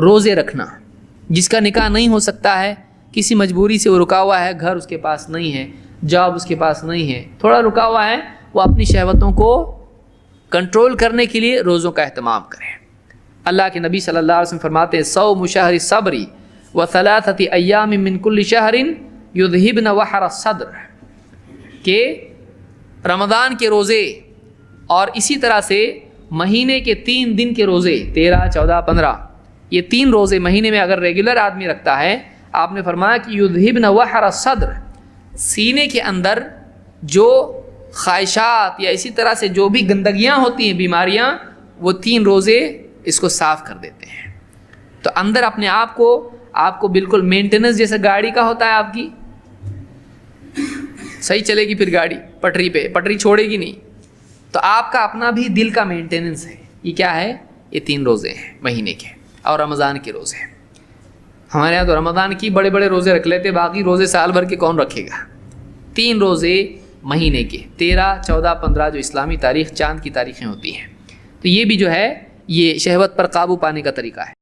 روزے رکھنا. جس کا نکاح نہیں ہو سکتا ہے, کسی مجبوری سے وہ رکا ہوا ہے, گھر اس کے پاس نہیں ہے, جاب اس کے پاس نہیں ہے, تھوڑا رکا ہوا ہے, وہ اپنی شہوتوں کو کنٹرول کرنے کے لیے روزوں کا اہتمام کریں. اللہ کے نبی صلی اللہ علیہ وسلم فرماتے ہیں صوم شہر الصبر وثلاثۃ ایام من کل شہر یذہبن وحر الصدر, کہ رمضان کے روزے اور اسی طرح سے مہینے کے 3 دن کے روزے 13, 14, 15, یہ 3 روزے مہینے میں اگر ریگولر آدمی رکھتا ہے, آپ نے فرمایا کہ یذہبن وحر الصدر, سینے کے اندر جو خواہشات یا اسی طرح سے جو بھی گندگیاں ہوتی ہیں, بیماریاں, وہ 3 روزے اس کو صاف کر دیتے ہیں. تو اندر اپنے آپ کو بالکل مینٹیننس جیسے گاڑی کا ہوتا ہے, آپ کی صحیح چلے گی پھر گاڑی پٹری چھوڑے گی نہیں, تو آپ کا اپنا بھی دل کا مینٹیننس ہے. یہ کیا ہے؟ یہ 3 روزے ہیں مہینے کے اور رمضان کے روزے ہیں. ہمارے یہاں تو رمضان کی بڑے بڑے روزے رکھ لیتے, باقی روزے سال بھر کے کون رکھے گا. 3 روزے مہینے کے 13, 14, 15 جو اسلامی تاریخ چاند کی تاریخیں ہوتی ہیں. تو یہ بھی جو ہے یہ شہوت پر قابو پانے کا طریقہ ہے.